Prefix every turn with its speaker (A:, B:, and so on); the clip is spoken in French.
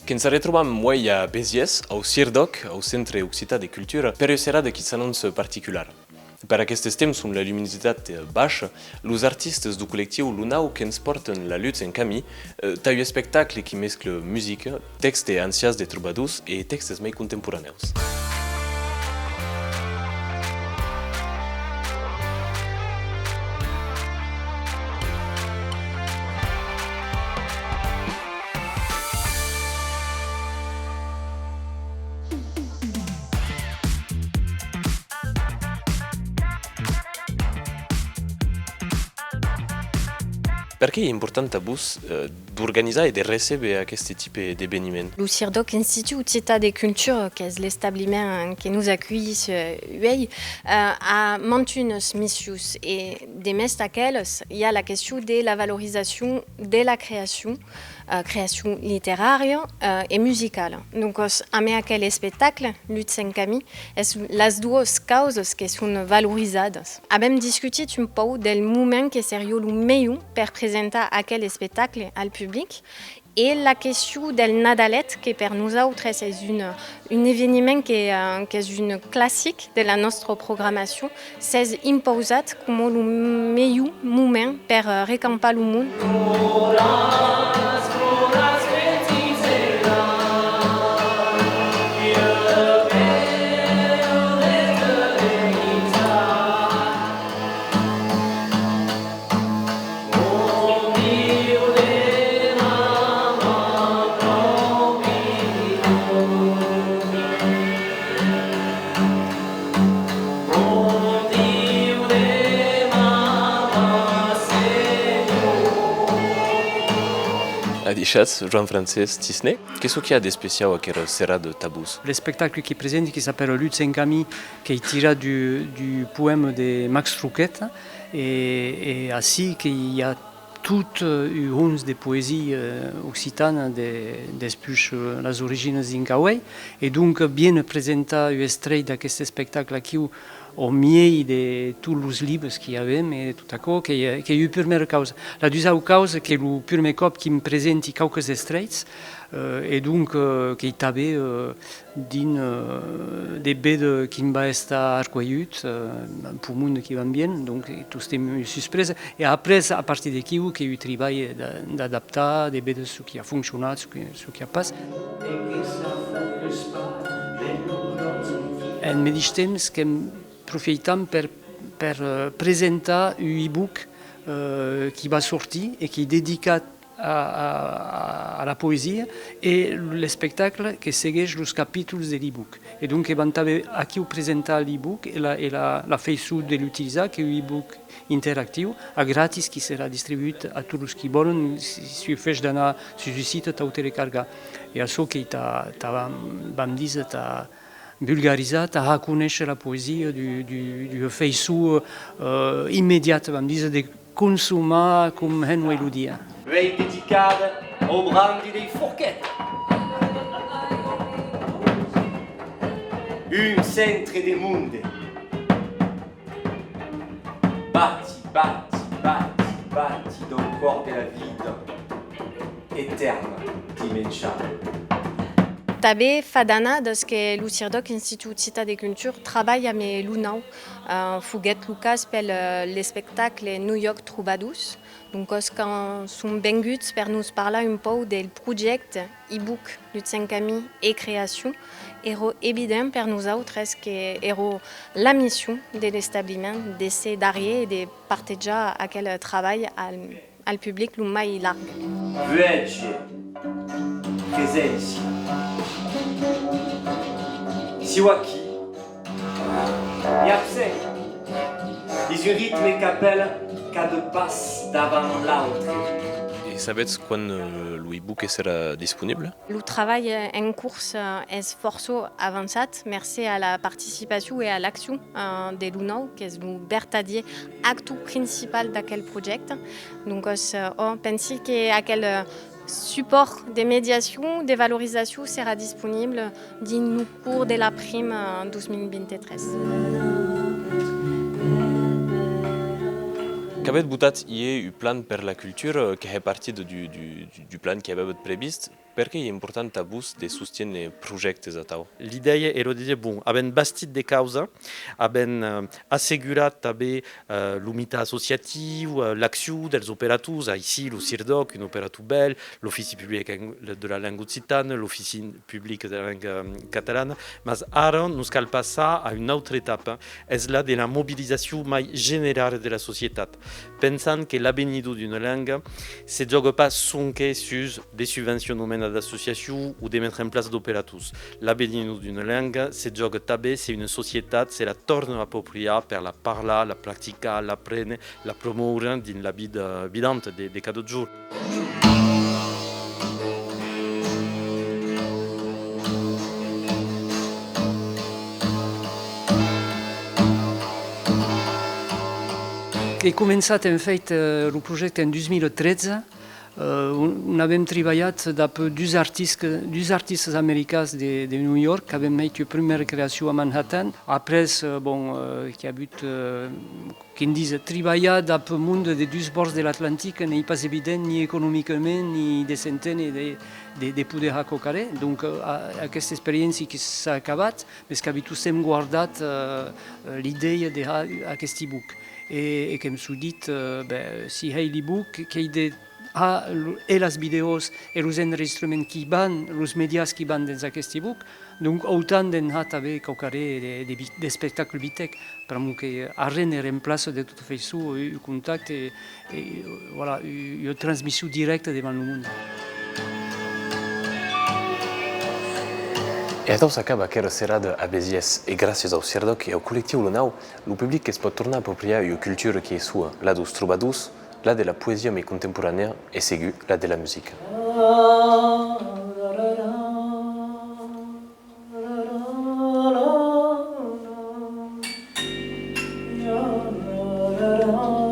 A: Che ens retrobam muoi a Béziers, au CIRDOC, au Centre Occitan de Cultura, per o serada qui s'annonce particular. Per aquests temps, amb la luminositat baixa, los artistes du col·lectiu Lunau que ens porten la lutte en camí, tall espectacle qui mescla música, textes ancians de trobadors i textes mai contemporaneus. Perché è importante a vos d'organizzare e de receber aquest tipus d'événements?
B: Le CIRDOC Institut Occitan de Culture, qui est l'établissement qui nous accueille a maintenues missions et des messes laquelle il y a la question de la valorisation de la création littéraire et musicale. Donc, à quel spectacle, l'Utsenkami, les deux causes qui sont valorisées. Abbiamo discuté un peu del moment che seria le meilleur per presentare aquel spectacle al public. Et la question del Nadalet, qui pour nous autres est un événement qui est une classique de la notre programmation, c'est imposé comme le meilleur moment pour récamper le monde.
A: Adichatz, Jean-Francis Tisné, qu'est-ce qu'il y a de spécial à cette serade de Tabous?
C: Le spectacle qui présente, qui s'appelle L'Utsenkami, qui est tiré du poème de Max Rouquette, et ainsi qu'il y a toute une des poésies occitanes depuis les origines d'Incaoué, et donc bien présenter un extrait de ce spectacle qui au milieu de tous les livres qu'il y avait, mais tout à coup, qui est une première cause. La deuxième cause, c'est le premier cop qui me présente quelques extraits, et donc qui est avait des bêtes qui va être accueillis pour le monde qui va bien, donc tout est une surprise. Et après, à partir de qui il y a eu travail d'adapter des bêtes ce qui a fonctionné, ce qui a passé. En mateix temps que profitam per présenter un e-book qui va sortir et qui est dédié à la poésie et le spectacle qui suit les chapitres de l'e-book. Et donc, à qui présenter l'e-book et la façon de l'utiliser, qui est un e-book interactif, gratis, qui sera distribué à tous ceux qui veulent, si vous faites d'aller sur le site, vous télécharger. Et à ce qui est vulgarisat, à reconnaître la poésie du faisceau immédiat, de consommer comme Henry le dit.
D: Veille dédicada au brandy dei Fourquettes. Un centre de monde. Bâti, bâti, bâti, bâti dans le corps de la vie éterne, dimensionale.
B: També fa d'anades que le CIRDOC Institut Occitan de Culture travaille avec Lunau, Fouguet Lucas pour le spectacle New York Troubadours. Donc, quand sont venus pour nous parler un peu du projet e-book l'Utsenkami et création, est évident pour nous autres que est la mission de l'établissement d'essayer d'arriver et de partager à quel travail al public le mai large.
D: Vegge, presenza. Siwaki, Yapsek, ils un rythme qu'appelle qu'à de passe d'avant l'autre.
A: Et savez quand l'e-book sera disponible?
B: Le travail en cours est fort avancé merci à la participation et à l'action de Lunau, qui est le vertadier acte principal de quel projet. Donc, on pense que quel support de médiation, de valorisation sera disponible dans le cours de la prime 2023.
A: Qu'avez votat hier un plan pour la culture qui est parti du plan qui avait prévu. Perché è importante a bus de sostiene progetti a tau?
E: L'idea era di dire, bon, abbiamo bastit de causa, abbiamo assicurato també l'unità associativa, l'action dels operatus, ici lo CIRDOC, un operatus bel, l'Office public de la langue occitane, l'Officine publique de la langue catalane, mas ara nous cal passar a une autre étape, és la de la mobilisation mai generale de la societat, pensant que l'avenir d'une langue se joga pas sonque sur des subventions d'associations ou de mettre en place d'operatus. L'avenir d'une langue se joga també se une societat se la torna appropriar per la parlar, la praticar, l'apprendre, la promoure dins la vida vidante de cada jour.
C: He començat en fet el projecte en 2013. On avem treballat amb dos artistes americans de New York que havem fet la primera creació a Manhattan. Après, qui ha hagut, com diz, treballar amb el món de dos bords de l'Atlàntic no és pas evident ni econòmicament ni decentment de poder acocar. Donc, aquesta experiència que s'ha acabat, és que tots hem guardat l'idea d'aquest e-book. Et comme je dit, si l'e-book qui est et les vidéos et les enregistrements qui van, les médias qui van dans aquest e-book, donc autant d'en també cocaré des spectacles vitec, parce que rien ne remplace de toute façon le contact et voilà, la transmission directe devant le monde.
A: E atau s'acaba aquera serada a Béziers e gràcies ao CIRDOC e ao collectiu Lunau, lo public es pot tornar a apropriar a cultura que é sua, la dos trobadors, la de la poesia mai contemporanea e segu la de la musica.
F: La